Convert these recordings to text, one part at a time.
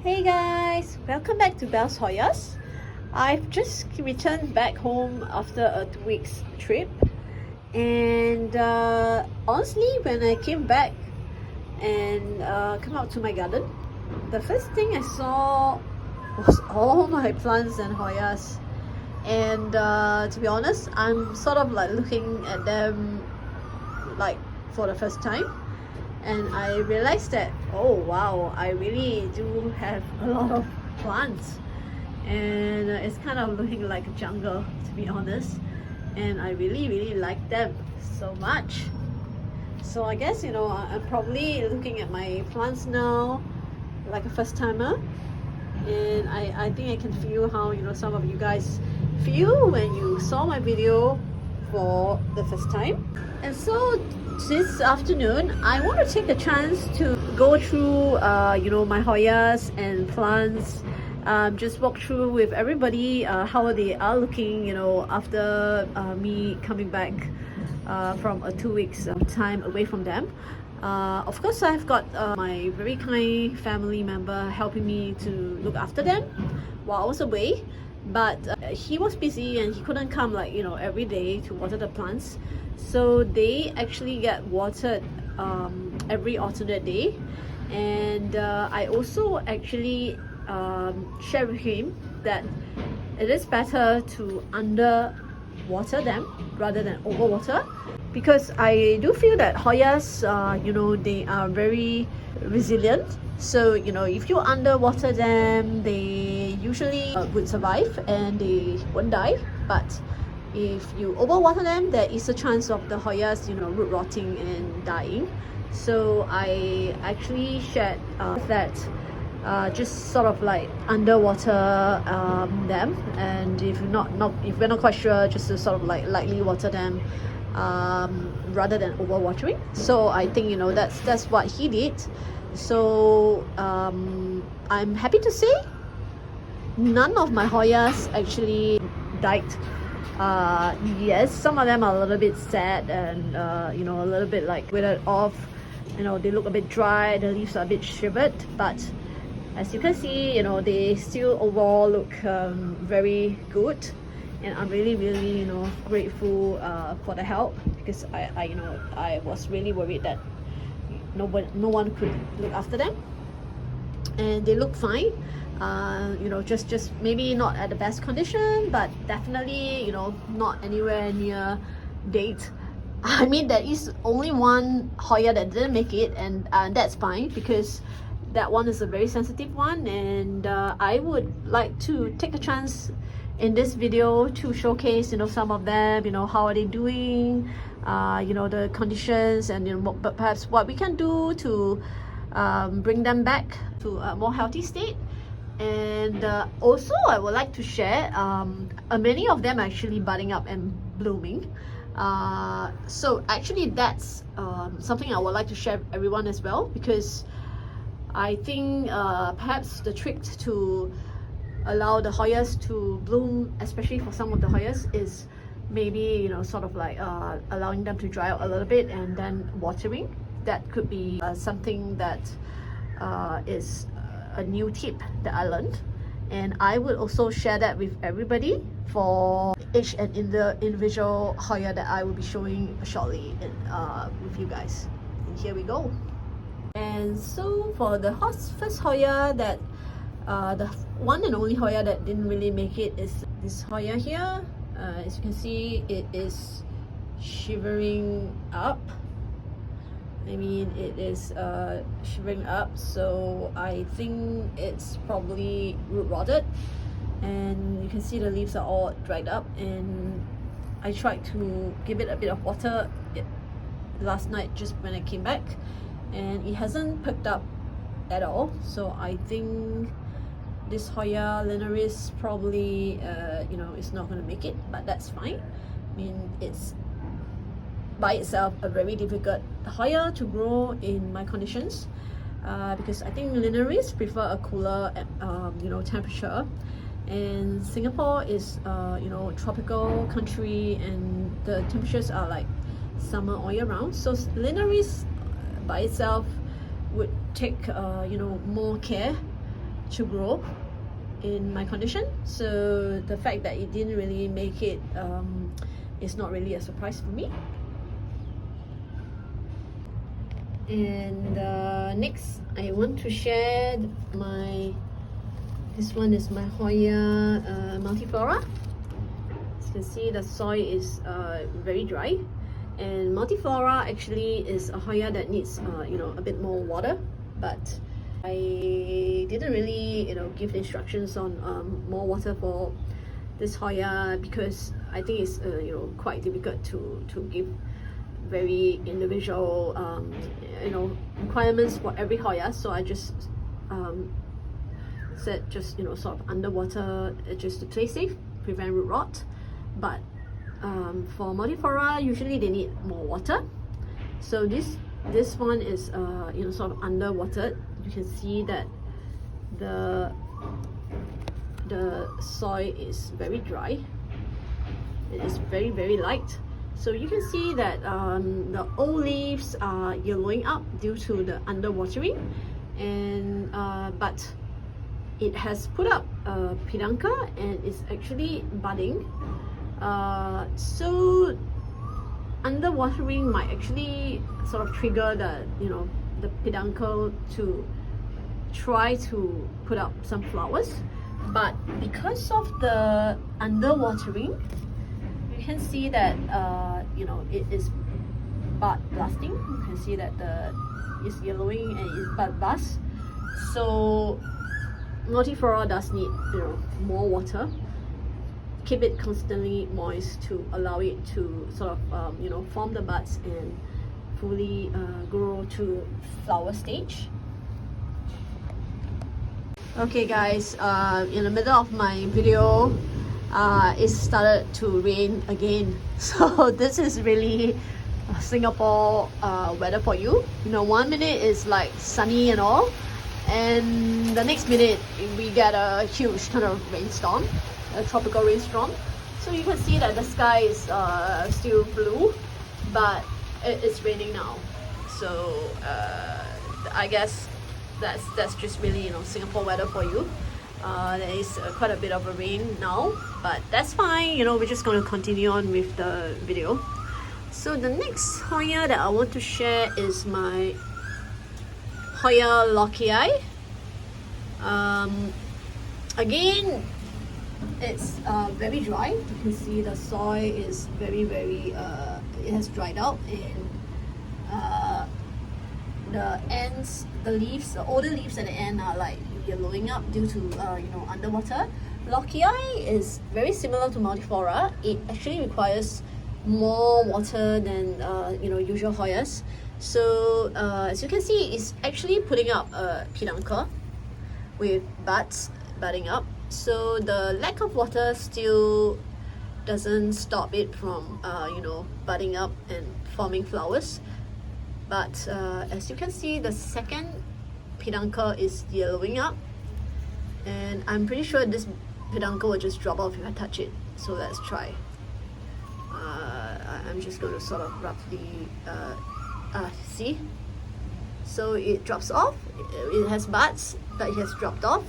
Hey guys, welcome back to Belle's Hoyas. I've just returned back home after a 2 weeks trip, and honestly, when I came back and come out to my garden, the first thing I saw was all my plants and Hoyas. And to be honest, I'm sort of like looking at them like for the first time, and I realized that, oh wow, I really do have a lot of plants, and it's kind of looking like a jungle, to be honest, and I really like them so much. So I guess, I'm probably looking at my plants now like a first timer, and I think I can feel how some of you guys feel when you saw my video for the first time. And so this afternoon, I want to take the chance to go through my Hoyas and plants, just walk through with everybody how they are looking after me coming back from a 2 weeks time away from them. Of course, I've got my very kind family member helping me to look after them while I was away, but he was busy and he couldn't come every day to water the plants, so they actually get watered every alternate day. And I also actually share with him that it is better to under water them rather than overwater, because I do feel that Hoyas, they are very resilient. So if you underwater them, they usually would survive and they won't die. But if you overwater them, there is a chance of the Hoyas root rotting and dying. So I actually shared that just sort of like underwater them, and if we're not quite sure, just to sort of like lightly water them rather than overwatering. So I think that's what he did. So I'm happy to say none of my Hoyas actually died. Yes, some of them are a little bit sad and a little bit like withered off. They look a bit dry, the leaves are a bit shivered, but as you can see, they still overall look very good. And I'm really grateful for the help, because I was really worried that no one could look after them, and they look fine. Just maybe not at the best condition, but definitely not anywhere near date. I mean, there is only one Hoya that didn't make it, and that's fine, because that one is a very sensitive one. And I would like to take a chance in this video to showcase some of them, how are they doing, the conditions, and but perhaps what we can do to bring them back to a more healthy state. And also I would like to share many of them are actually budding up and blooming. So actually that's something I would like to share with everyone as well, because I think perhaps the trick to allow the Hoyas to bloom, especially for some of the Hoyas, is maybe sort of like allowing them to dry out a little bit and then watering. That could be something that is a new tip that I learned, and I will also share that with everybody for each and in the individual Hoya that I will be showing shortly with you guys. And here we go. And so for the first Hoya, that the one and only Hoya that didn't really make it is this Hoya here. As you can see, it is shivering up. I mean, it is shivering up, so I think it's probably root rotted. And you can see the leaves are all dried up, and I tried to give it a bit of water last night just when I came back, and it hasn't perked up at all. So I think this Hoya linearis probably is not going to make it, but that's fine. I mean, it's by itself a very difficult Hoya to grow in my conditions, because I think linearis prefer a cooler temperature, and Singapore is tropical country, and the temperatures are like summer all year round. So linearis by itself would take more care to grow in my condition. So the fact that it didn't really make it is not really a surprise for me. And next, I want to share this one is my Hoya multiflora. As you can see, the soil is very dry, and multiflora actually is a Hoya that needs a bit more water, but I didn't really give instructions on more water for this Hoya because I think it's quite difficult to give very individual requirements for every Hoya. So I just said just sort of underwater just to play safe, prevent root rot. But for multiflora, usually they need more water. So this one is sort of underwater. You can see that the soil is very dry. It is very, very light. So you can see that the old leaves are yellowing up due to the underwatering, and but it has put up a peduncle and it's actually budding. So underwatering might actually sort of trigger the peduncle to try to put up some flowers, but because of the underwatering, you can see that it is bud blasting. You can see that it's yellowing and it's bud blast. So multiflora does need more water. Keep it constantly moist to allow it to sort of form the buds and fully grow to flower stage. Okay guys, in the middle of my video, it started to rain again. So this is really Singapore weather for you. 1 minute is like sunny and all, and the next minute we get a huge kind of rainstorm, a tropical rainstorm. So you can see that the sky is still blue, but it's raining now. So I guess that's just really Singapore weather for you. There is quite a bit of a rain now, but that's fine. We're just going to continue on with the video. So the next Hoya that I want to share is my Hoya lockii. Again, it's very dry. You can see the soil is very, very it has dried out, and the ends, the leaves, the older leaves at the end are like yellowing up due to underwater. Lockii is very similar to multiflora. It actually requires more water than usual Hoyas. So as you can see, it's actually putting up a peduncle with buds budding up. So the lack of water still doesn't stop it from budding up and forming flowers. But as you can see, the second peduncle is yellowing up, and I'm pretty sure this peduncle will just drop off if I touch it. So let's try. I'm just going to sort of roughly see. So it drops off. It has buds, but it has dropped off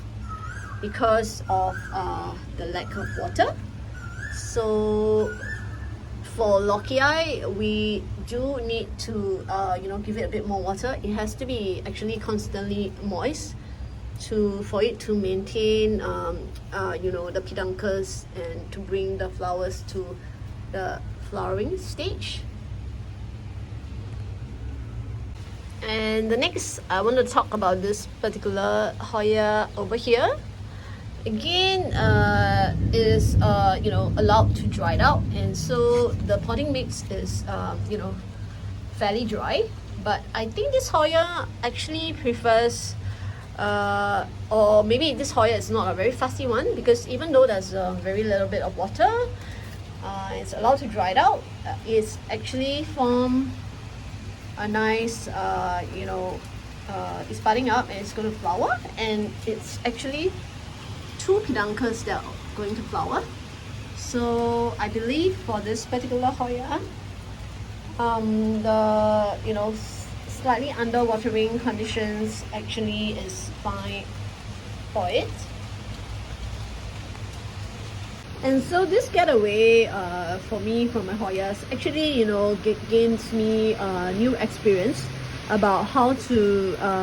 because of the lack of water. So for lockii, we do need to give it a bit more water. It has to be actually constantly moist for it to maintain the peduncles and to bring the flowers to the flowering stage. And the next, I want to talk about this particular Hoya over here. Again, it is allowed to dry out, and so the potting mix is fairly dry. But I think this Hoya actually prefers, or maybe this Hoya is not a very fussy one, because even though there's a very little bit of water, it's allowed to dry it out. It's actually form a nice it's budding up and it's going to flower, and it's actually 2 peduncles that are going to flower. So I believe for this particular Hoya, the slightly underwatering conditions actually is fine for it. And so this getaway for me from my Hoyas actually, you know, gains me new experience about how to,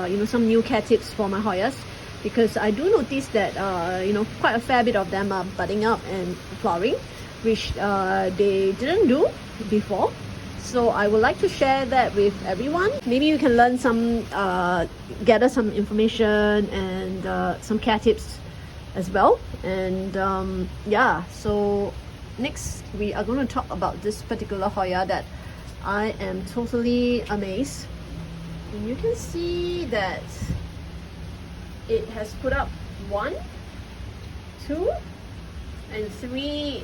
you know, some new care tips for my Hoyas, because I do notice that, you know, quite a fair bit of them are budding up and flowering, which they didn't do before. So I would like to share that with everyone. Maybe you can learn some, gather some information and some care tips as well. And yeah, so next we are going to talk about this particular Hoya that I am totally amazed. And you can see that it has put up 1, 2 and 3, you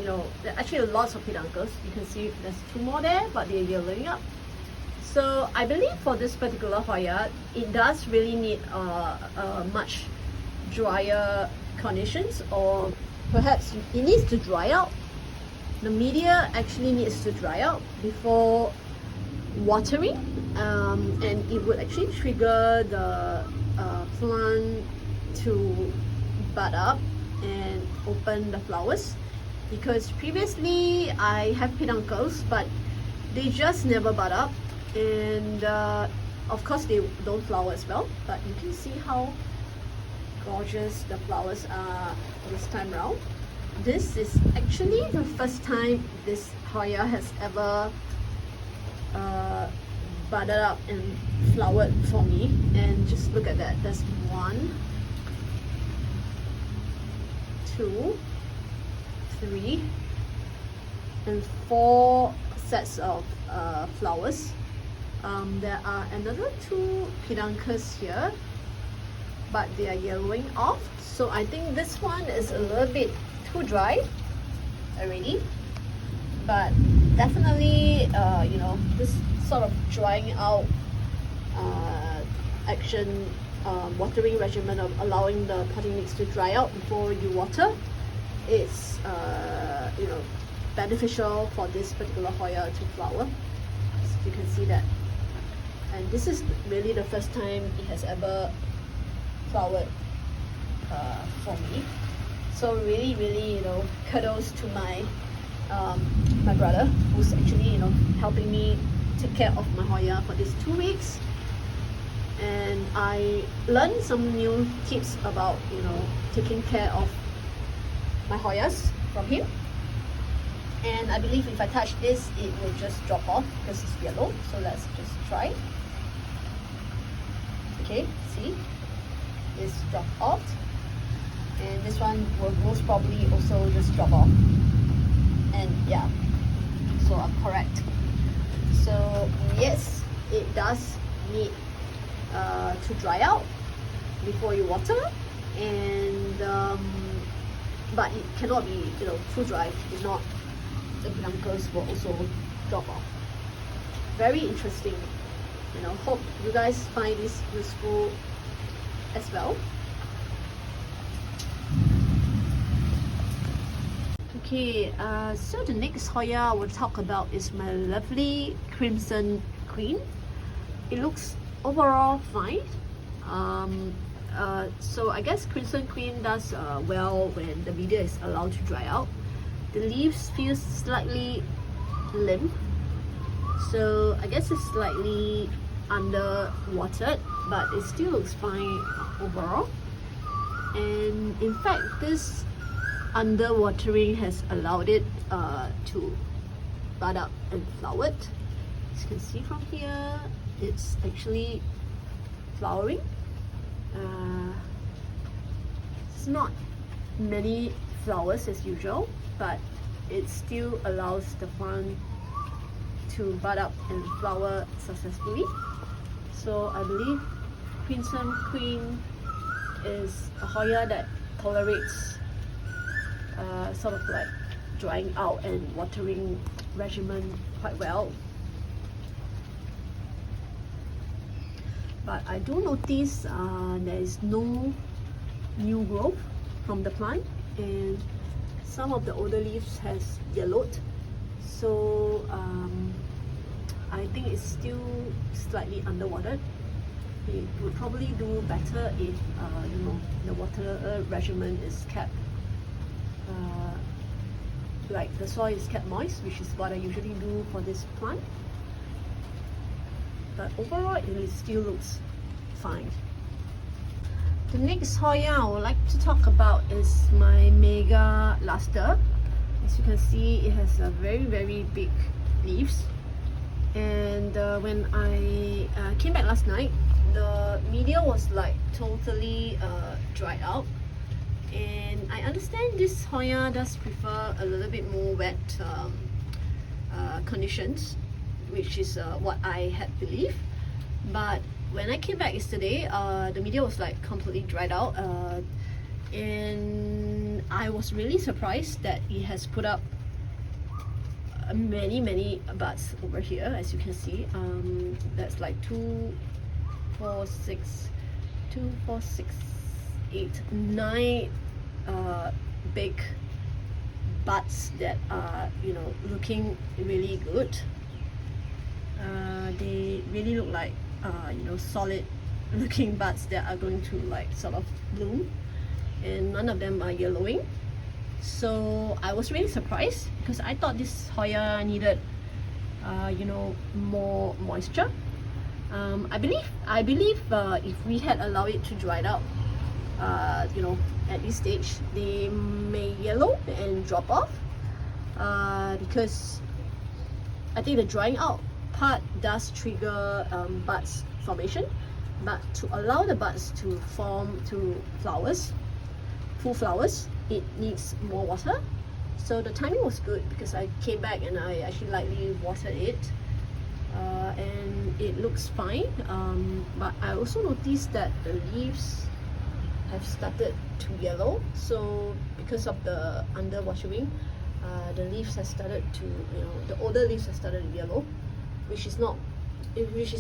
know, there are actually lots of peduncles. You can see there's 2 more there, but they're yellowing up. So I believe for this particular Hoya, it does really need much drier conditions, or perhaps it needs to dry out. The media actually needs to dry out before watering, and it would actually trigger the plant to bud up and open the flowers. Because previously I have peduncles, but they just never bud up, and of course they don't flower as well. But you can see how gorgeous the flowers are this time around. This is actually the first time this Hoya has ever budded up and flowered for me. And just look at that, there's 1, 2, 3 and 4 sets of flowers. There are another 2 peduncles here, but they are yellowing off. So I think this one is a little bit too dry already, but definitely you know, this sort of drying out action, watering regimen of allowing the potting mix to dry out before you water, it's you know, beneficial for this particular Hoya to flower. So you can see that, and this is really the first time it has ever flowered for me. So really, you know, kudos to my my brother, who's actually, you know, helping me take care of my Hoya for these 2 weeks. And I learned some new tips about, you know, taking care of my Hoyas from him. And I believe if I touch this, it will just drop off because it's yellow. So let's just try. Okay, see, it's dropped off, and this one will most probably also just drop off. And yeah, so I'm correct. So yes, it does need to dry out before you water, and but it cannot be, you know, too dry. If not, the peduncles will also drop off. Very interesting. You know, hope you guys find this useful as well. Okay, so the next Hoya I will talk about is my lovely Crimson Queen. It looks overall fine. So I guess Crimson Queen does well when the media is allowed to dry out. The leaves feel slightly limp, so I guess it's slightly under watered, but it still looks fine overall. And in fact, this under watering has allowed it to bud up and flower. As you can see from here, it's actually flowering. It's not many flowers as usual, but it still allows the plant to bud up and flower successfully. So I believe Crimson Queen is a Hoya that tolerates sort of like drying out and watering regimen quite well. But I do notice there is no new growth from the plant, and some of the older leaves has yellowed. So I think it's still slightly underwatered. It would probably do better if you know, the water regimen is kept, like the soil is kept moist, which is what I usually do for this plant. But overall, it still looks fine. The next Hoya I would like to talk about is my Mega Luster. As you can see, it has a very big leaves. And when I came back last night, the media was like totally dried out. And I understand this Hoya does prefer a little bit more wet conditions, which is what I had believed. But when I came back yesterday, the media was like completely dried out, and I was really surprised that it has put up many buds over here. As you can see, that's like 2, 4, 6, 8, 9 big buds that are, you know, looking really good. They really look like you know, solid looking buds that are going to like sort of bloom, and none of them are yellowing. So I was really surprised because I thought this Hoya needed you know, more moisture. I believe if we had allowed it to dry out, you know, at this stage, they may yellow and drop off, because I think the drying out part does trigger buds formation. But to allow the buds to form to flowers, full flowers, it needs more water. So the timing was good because I came back and I actually lightly watered it, and it looks fine. But I also noticed that the leaves have started to yellow. So because of the under watering, the leaves have started to, you know, the older leaves have started to yellow, which is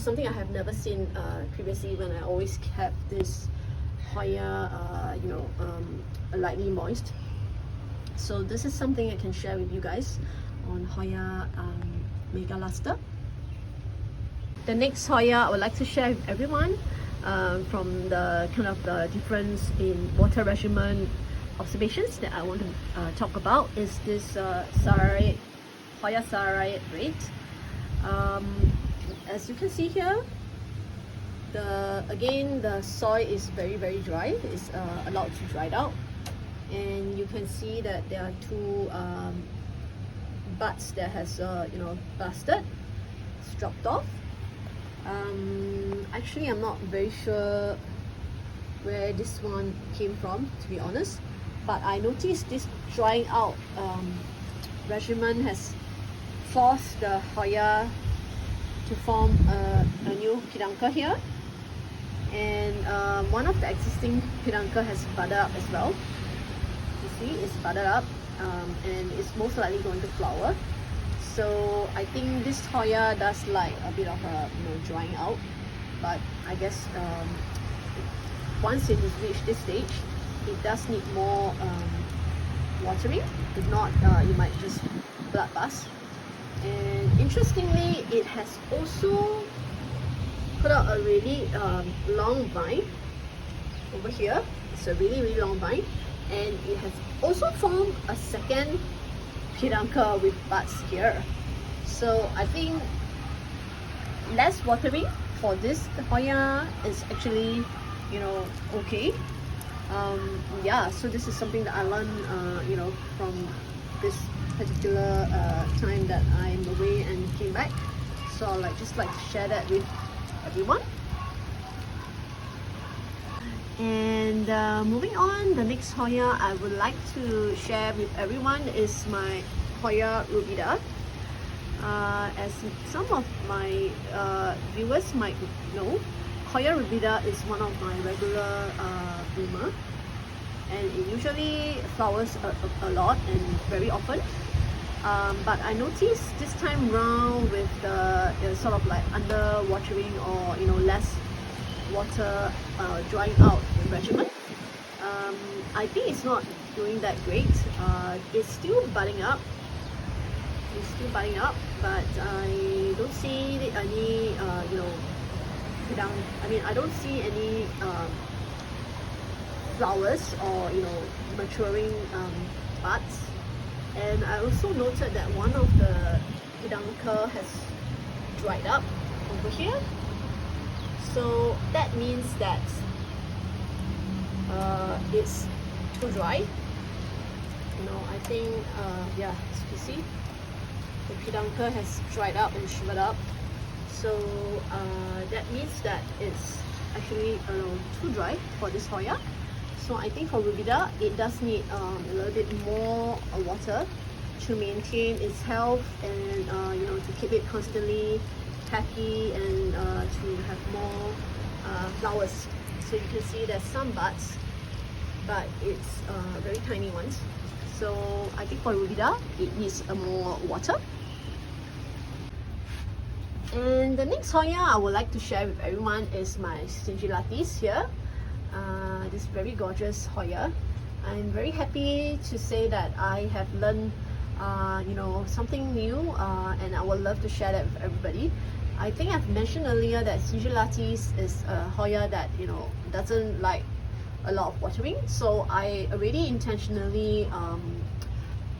something I have never seen previously when I always kept this Hoya, you know, lightly moist. So this is something I can share with you guys on Hoya Mega Luster. The next Hoya I would like to share with everyone, from the kind of the difference in water regimen observations that I want to talk about, is this Hoya Rehydrating. As you can see here, again the soil is very dry. It's allowed to dry out, and you can see that there are 2 buds that has you know, busted, it's dropped off. Actually, I'm not very sure where this one came from, to be honest, but I noticed this drying out regimen has forced the Hoya to form a new peduncle here, and one of the existing peduncle has budded up as well. You see, it's budded up, and it's most likely going to flower. So I think this Hoya does like a bit of a, you know, drying out, but I guess once it has reached this stage, it does need more watering. If not, you might just blood bust. And interestingly, it has also put out a really long vine over here. It's a really long vine, and it has also formed a second peduncle with buds here. So I think less watering for this Hoya is actually, you know, okay. Yeah, so this is something that I learned, you know, from this particular time that I'm away and came back. So I just like to share that with everyone. And moving on, the next Hoya I would like to share with everyone is my Hoya rubida. As some of my viewers might know, Hoya rubida is one of my regular bloomer, and it usually flowers a lot and very often. But I noticed this time round with the sort of like under watering, or you know, less water drying out regimen, I think it's not doing that great. It's still budding up. But I don't see any you know, I mean, I don't see any flowers or maturing buds. And I also noted that one of the peduncle has dried up over here, so that means that it's too dry. I think yeah, as you can see, the peduncle has dried up and shriveled up, so that means that it's actually too dry for this Hoya. So I think for Rubida, it does need a little bit more water to maintain its health and to keep it constantly happy and to have more flowers. So you can see there's some buds, but it's very tiny ones. So I think for Rubida, it needs more water. And the next Hoya I would like to share with everyone is my Cingillatis here. This very gorgeous Hoya. I'm very happy to say that I have learned something new, and I would love to share that with everybody. I think I've mentioned earlier that Cingillatis is a Hoya that doesn't like a lot of watering, so I already intentionally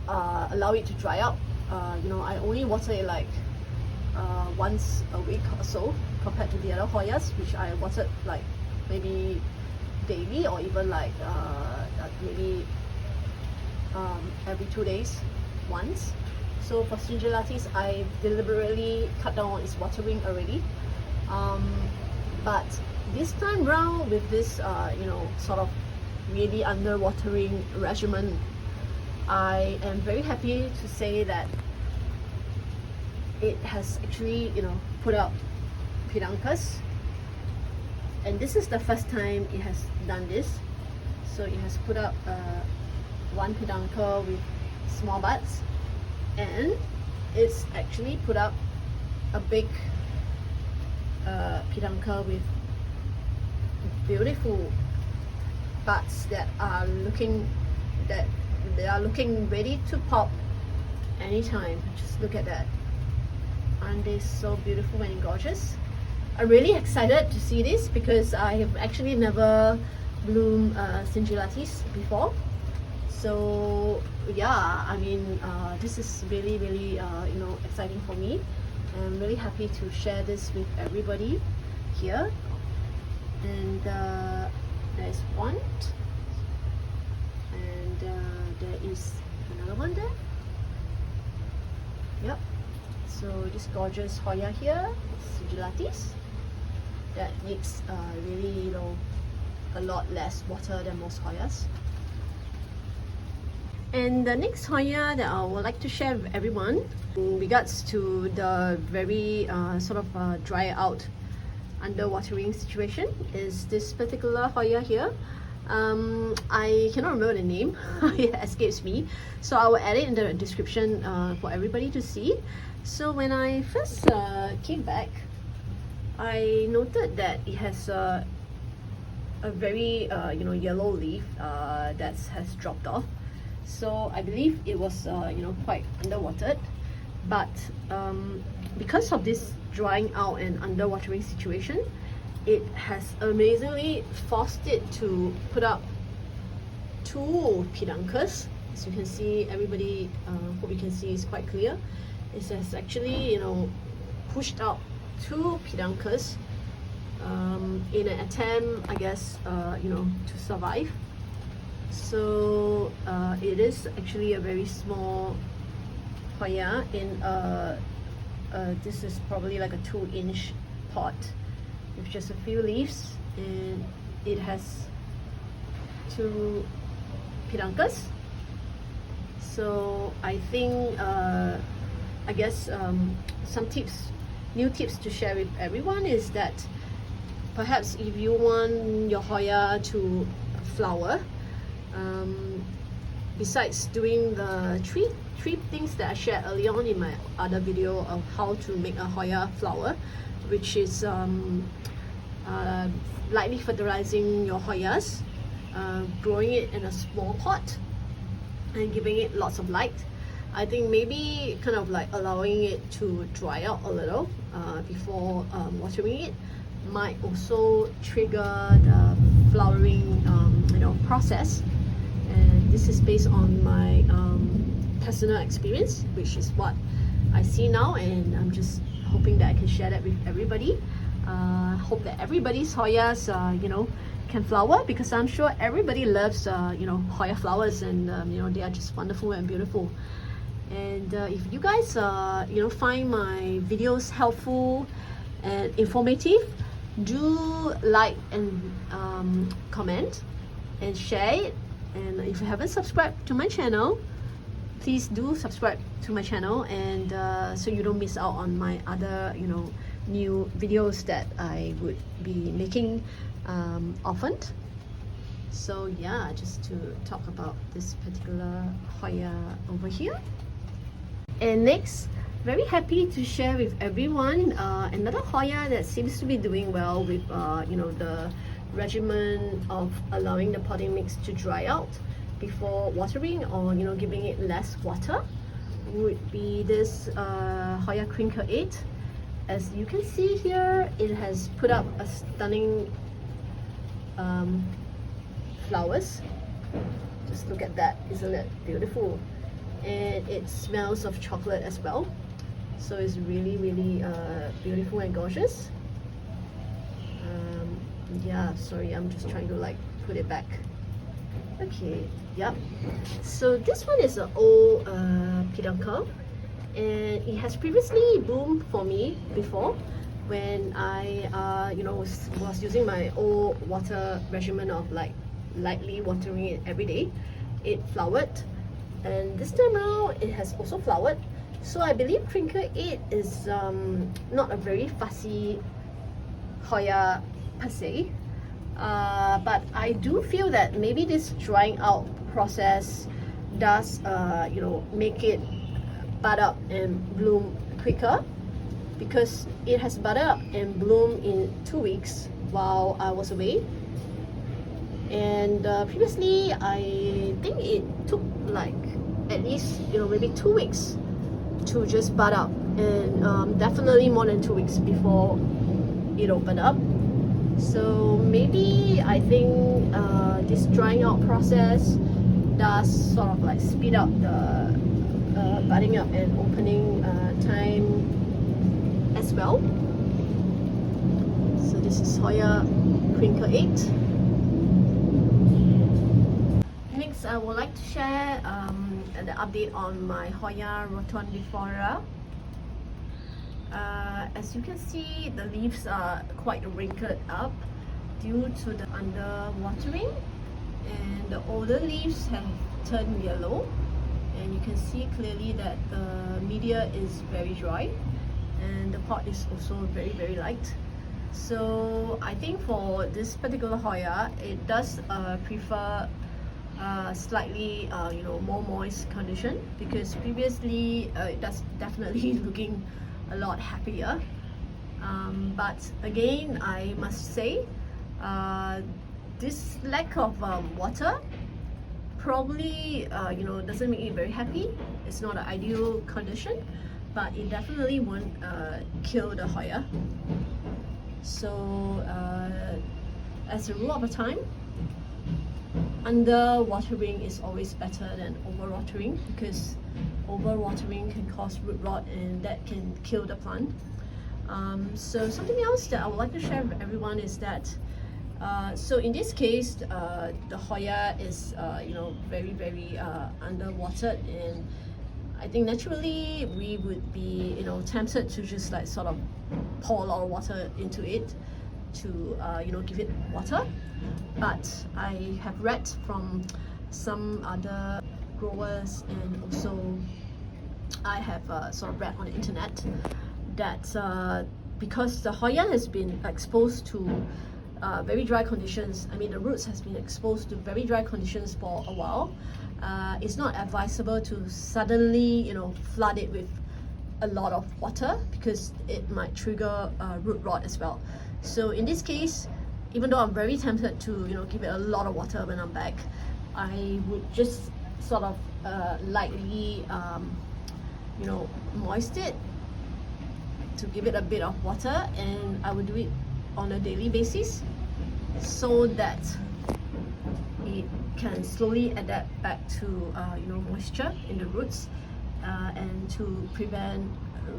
allow it to dry out. I only water it like once a week or so, compared to the other Hoyas, which I watered like maybe daily, or even like maybe every 2 days once. So for Cingillatis, I deliberately cut down on its watering already. But this time round, with this sort of really under watering regimen, I am very happy to say that it has actually put out peduncles, and this is the first time it has done this. So it has put up one peduncle with small buds, and it's actually put up a big peduncle with beautiful buds that are looking ready to pop anytime. Just look at that. Aren't they so beautiful and gorgeous? I'm really excited to see this because I have actually never bloomed Cingillatis before. So yeah, I mean, this is really exciting for me. I'm really happy to share this with everybody here. And there's one, and there is another one there. Yep. So this gorgeous Hoya here, Cingillatis, that needs really a lot less water than most Hoyas. And the next Hoya that I would like to share with everyone in regards to the very sort of dry out under watering situation is this particular Hoya here. I cannot remember the name, it escapes me, so I will add it in the description for everybody to see. So when I first came back, I noted that it has a very yellow leaf that has dropped off. So I believe it was quite underwatered, but because of this drying out and underwatering situation, it has amazingly forced it to put up 2 peduncles. As you can see, everybody, hope you can see, is quite clear. It has actually pushed out 2 peduncles in an attempt, I guess, to survive. So it is actually a very small Hoya in this is probably like a 2-inch pot with just a few leaves, and it has 2 peduncles. So I think I guess some new tips to share with everyone is that perhaps if you want your Hoya to flower, besides doing the three things that I shared earlier on in my other video of how to make a Hoya flower, which is lightly fertilizing your Hoyas, growing it in a small pot, and giving it lots of light. I think maybe kind of like allowing it to dry out a little before watering it might also trigger the flowering process, and this is based on my personal experience, which is what I see now, and I'm just hoping that I can share that with everybody. Hope that everybody's Hoyas can flower, because I'm sure everybody loves Hoya flowers, and they are just wonderful and beautiful. And if you guys find my videos helpful and informative, do like and comment and share it. And if you haven't subscribed to my channel, please do subscribe to my channel, and so you don't miss out on my other new videos that I would be making often. So yeah, just to talk about this particular Hoya over here. And next, very happy to share with everyone another Hoya that seems to be doing well with the regimen of allowing the potting mix to dry out before watering, or giving it less water, would be this Hoya Crinkle 8. As you can see here, it has put up a stunning flowers. Just look at that, isn't it beautiful? And it smells of chocolate as well, so it's really beautiful and gorgeous. Yeah, sorry, I'm just trying to put it back. Okay, yep. So this one is an old peduncle, and it has previously bloomed for me before when I was using my old water regimen of lightly watering it every day. It flowered, and this time around it has also flowered. So I believe Crinkle 8 is not a very fussy Hoya per se, but I do feel that maybe this drying out process does make it bud up and bloom quicker, because it has budded up and bloomed in 2 weeks while I was away. And previously I think it took at least maybe 2 weeks to just bud up, and definitely more than 2 weeks before it opened up. So maybe I think this drying out process does sort of speed up the budding up and opening time as well. So this is Hoya Crinkle 8. Next, I would like to share the update on my Hoya rotundiflora. As you can see, the leaves are quite wrinkled up due to the under watering, and the older leaves have turned yellow, and you can see clearly that the media is very dry, and the pot is also very light. So I think for this particular Hoya, it does prefer slightly more moist condition, because previously it does definitely looking a lot happier, but again I must say this lack of water probably doesn't make it very happy. It's not an ideal condition, but it definitely won't kill the Hoya. So as a rule of the time, under watering is always better than over watering, because over watering can cause root rot, and that can kill the plant. So something else that I would like to share with everyone is that so in this case the Hoya is very underwatered, and I think naturally we would be tempted to just sort of pour a lot of water into it to give it water. But I have read from some other growers, and also I have sort of read on the internet that because the Hoya has been exposed to very dry conditions, I mean the roots has been exposed to very dry conditions for a while, it's not advisable to suddenly flood it with a lot of water, because it might trigger root rot as well. So in this case, even though I'm very tempted to give it a lot of water when I'm back, I would just sort of lightly moist it to give it a bit of water, and I would do it on a daily basis. so that it can slowly adapt back to moisture in the roots and to prevent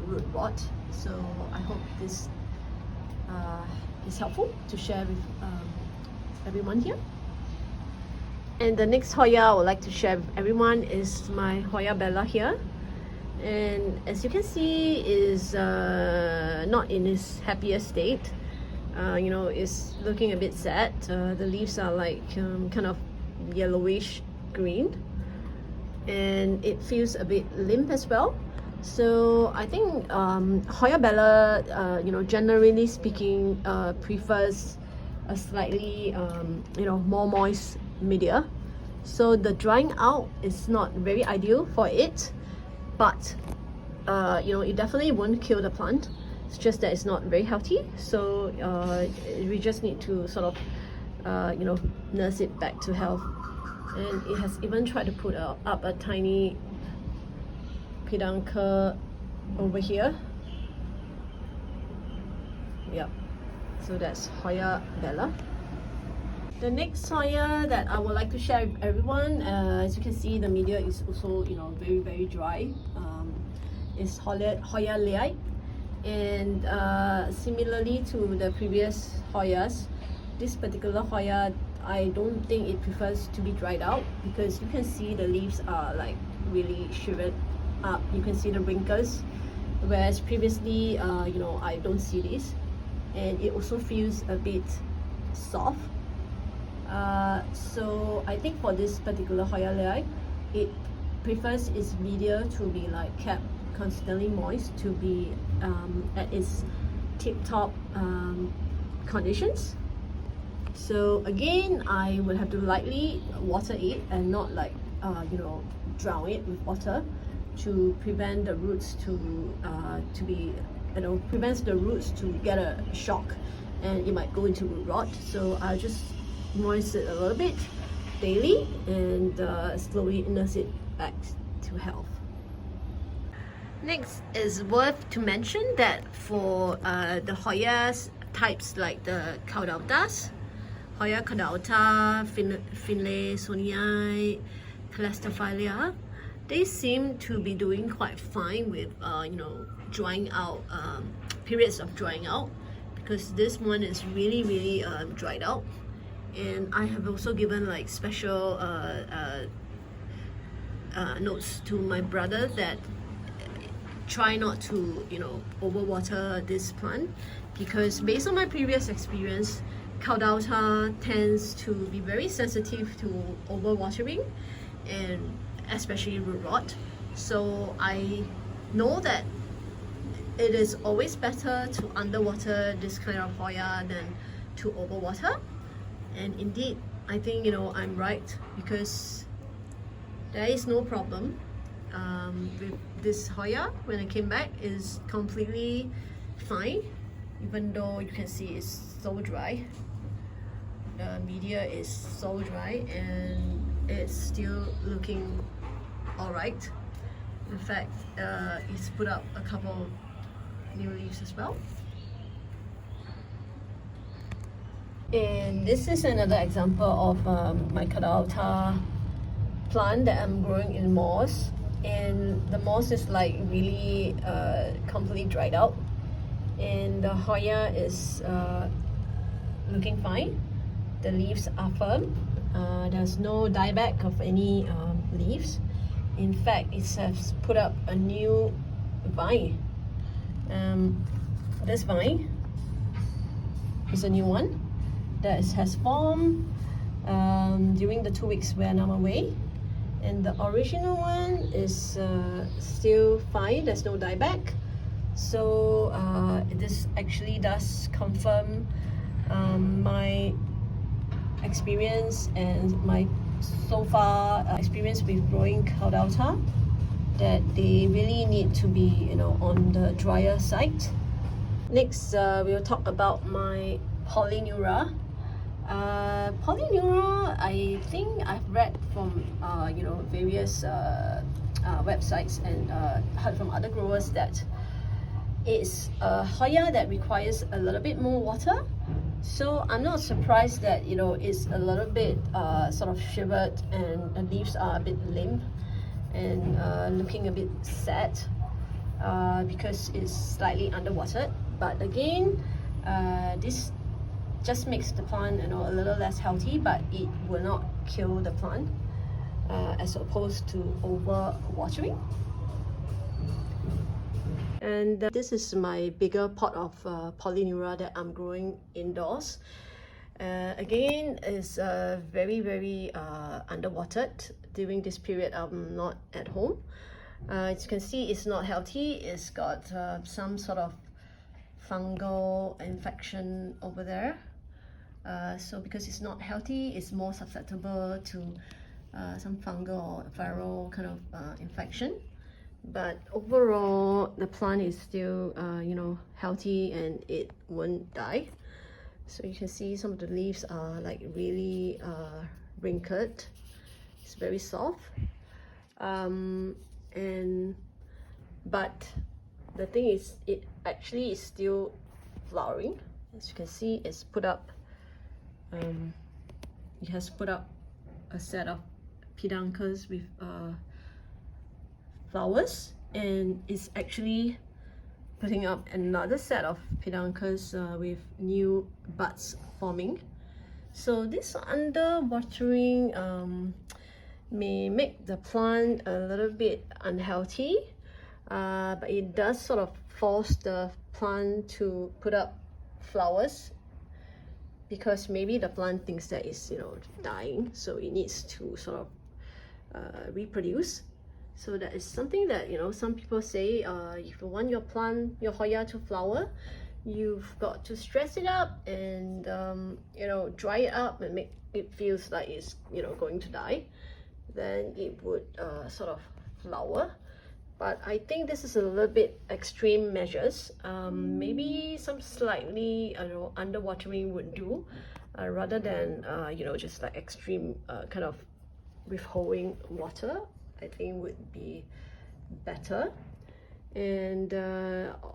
root rot. So I hope this is helpful to share with everyone here. And the next Hoya I would like to share with everyone is my Hoya Bella here. And as you can see, is not in its happiest state. It's looking a bit sad. The leaves are like kind of yellowish green, and it feels a bit limp as well. So I think Hoya Bella, generally speaking, prefers a slightly more moist media. So the drying out is not very ideal for it, but it definitely won't kill the plant. It's just that it's not very healthy. So we just need to sort of nurse it back to health. And it has even tried to put up a tiny peduncle over here. Yep. So that's Hoya Bella. The next Hoya that I would like to share with everyone, as you can see, the media is also very, very dry. Is Hoya Lei, and similarly to the previous Hoyas, this particular Hoya, I don't think it prefers to be dried out, because you can see the leaves are like really shriveled up. You can see the wrinkles, whereas previously I don't see this, and it also feels a bit soft. So I think for this particular Hoya Lei, it prefers its media to be like kept constantly moist, to be at its tip-top conditions. So again, I will have to lightly water it and not like drown it with water, to prevent the roots to be prevents the roots to get a shock and it might go into root rot. So I'll just moisten it a little bit daily and slowly nurse it back to health. Next, is worth to mention that for the Hoyas types like the Caudaltas, Hoya Caudalta, Finlaysonii, Calastophylla, they seem to be doing quite fine with drying out, periods of drying out, because this one is really dried out. And I have also given like special notes to my brother that try not to overwater this plant, because based on my previous experience, Caudalta tends to be very sensitive to overwatering and especially root rot. So I know that it is always better to underwater this kind of Hoya than to overwater. And indeed, I think I'm right, because there is no problem with this Hoya. When I came back, is completely fine, even though you can see it's so dry. The media is so dry and it's still looking alright. In fact, it's put up a couple new leaves as well. And this is another example of my Caudalta plant that I'm growing in moss, and the moss is like really completely dried out, and the Hoya is looking fine. The leaves are firm. There's no dieback of any leaves. In fact, it has put up a new vine. This vine is a new one that has formed during the 2 weeks when I'm away, and the original one is still fine. There's no dieback. So this actually does confirm my experience and my so far experience with growing Caudalta, that they really need to be on the drier side. Next, we'll talk about my Polyneura. Polyneura, I think I've read from various websites and heard from other growers that it's a Hoya that requires a little bit more water. So I'm not surprised that, you know, it's a little bit sort of shivered and the leaves are a bit limp and looking a bit sad because it's slightly underwatered. But again, this just makes the plant, you know, a little less healthy, but it will not kill the plant as opposed to over watering. And this is my bigger pot of Polyneura that I'm growing indoors. Again, it's very underwatered during this period. I'm not at home. As you can see, it's not healthy. It's got some sort of fungal infection over there. So because it's not healthy, it's more susceptible to some fungal or viral kind of infection. But overall, the plant is still, you know, healthy and it won't die. So you can see some of the leaves are like really wrinkled. It's very soft. But the thing is, it actually is still flowering. As you can see, it's put up. It has put up a set of peduncles with flowers, and it's actually putting up another set of peduncles with new buds forming. So this underwatering may make the plant a little bit unhealthy, but it does sort of force the plant to put up flowers because maybe the plant thinks that it's, you know, dying, so it needs to sort of reproduce. So that is something that, you know, some people say, if you want your plant, your Hoya to flower, you've got to stress it up and, you know, dry it up and make it feels like it's, you know, going to die. Then it would sort of flower. But I think this is a little bit extreme measures. Maybe some slightly, you know, underwatering would do, rather than, you know, just like extreme kind of withholding water. I think would be better. And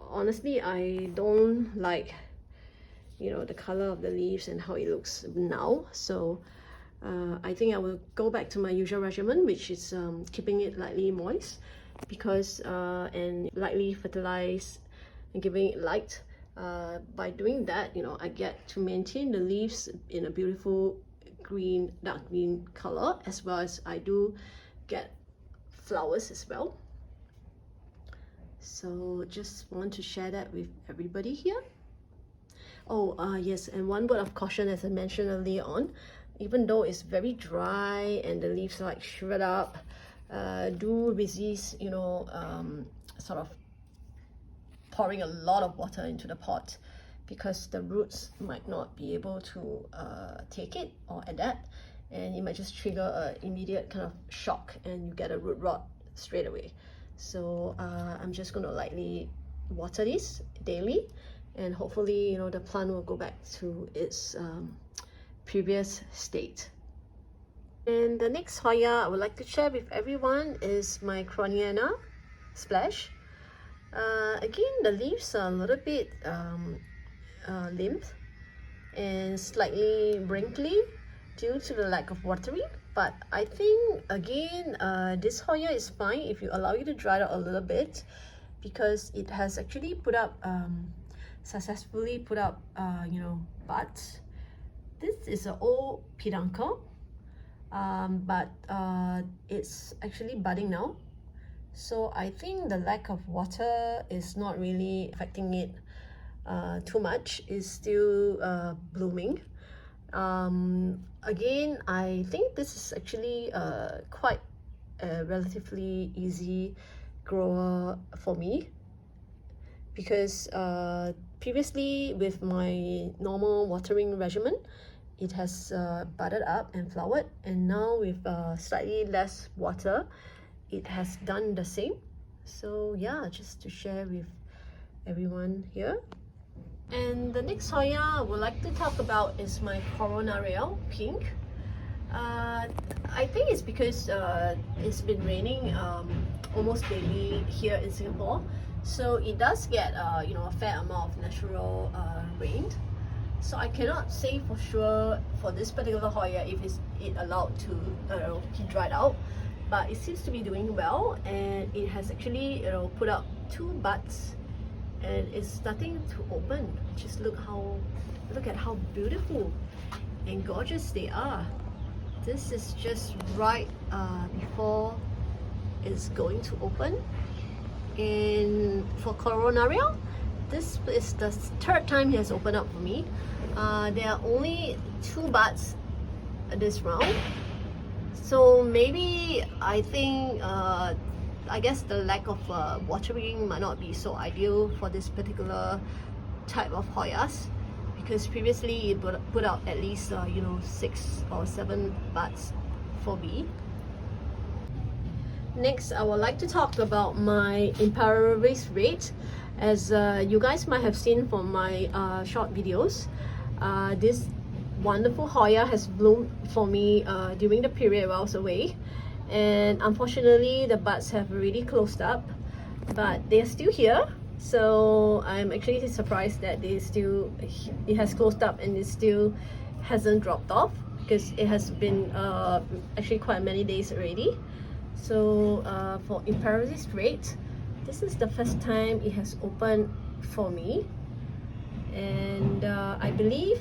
honestly, I don't like, you know, the color of the leaves and how it looks now. So I think I will go back to my usual regimen, which is keeping it lightly moist, because and lightly fertilize and giving it light. By doing that, you know, I get to maintain the leaves in a beautiful green, dark green color, as well as I do get flowers as well. So just want to share that with everybody here. Oh, yes, and one word of caution, as I mentioned earlier on, even though it's very dry and the leaves are like shriveled up, do resist, you know, sort of pouring a lot of water into the pot, because the roots might not be able to take it or adapt, and it might just trigger an immediate kind of shock and you get a root rot straight away. So I'm just going to lightly water this daily, and hopefully, you know, the plant will go back to its previous state. And the next Hoya I would like to share with everyone is my Polyneura Splash. Again, the leaves are a little bit limp and slightly wrinkly due to the lack of watering, but I think again this Hoya is fine if you allow it to dry out a little bit, because it has actually put up successfully put up you know, buds. This is an old peduncle, but it's actually budding now, so I think the lack of water is not really affecting it too much. It's still blooming. Again, I think this is actually quite a relatively easy grower for me, because previously with my normal watering regimen, it has budded up and flowered, and now with slightly less water, it has done the same. So yeah, just to share with everyone here. And the next Hoya I would like to talk about is my Polyneura pink. I think it's because it's been raining almost daily here in Singapore, so it does get you know, a fair amount of natural rain. So I cannot say for sure for this particular Hoya if it allowed to be dried out, but it seems to be doing well, and it has actually put out 2 buds, and it's starting to open. Just look at how beautiful and gorgeous they are. This is just right before it's going to open. And for Polyneura, this is the 3rd time it has opened up for me. There are only 2 buds this round, so maybe I think I guess the lack of watering might not be so ideal for this particular type of Hoyas, because previously it put out at least 6 or 7 buds for me. Next, I would like to talk about my imperaris rate. As you guys might have seen from my short videos, this wonderful Hoya has bloomed for me during the period I was away, and unfortunately the buds have already closed up, but they're still here. So I'm actually surprised that it has closed up and it still hasn't dropped off, because it has been actually quite many days already. So for imperaris rate, this is the first time it has opened for me, and I believe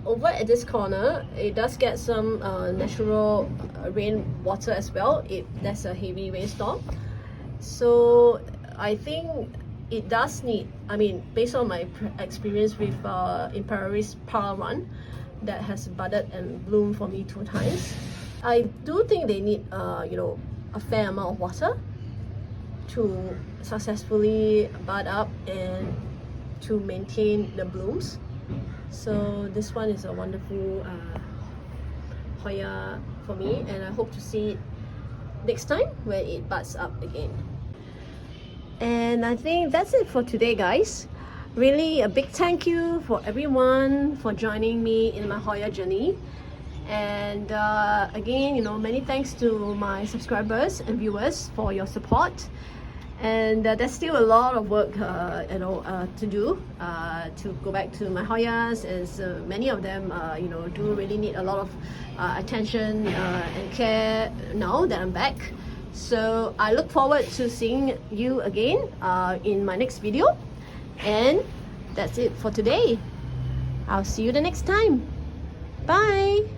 over at this corner it does get some natural rainwater as well if there's a heavy rainstorm. So I think it does need, based on my experience with imperaris Power Run that has budded and bloomed for me 2 times, I do think they need a fair amount of water to successfully bud up and to maintain the blooms. So this one is a wonderful Hoya for me, and I hope to see it next time when it buds up again. And I think that's it for today, guys. Really a big thank you for everyone for joining me in my Hoya journey. And again, many thanks to my subscribers and viewers for your support. And there's still a lot of work to do to go back to my Hoyas, as many of them do really need a lot of attention and care now that I'm back. So I look forward to seeing you again in my next video. And that's it for today. I'll see you the next time. Bye.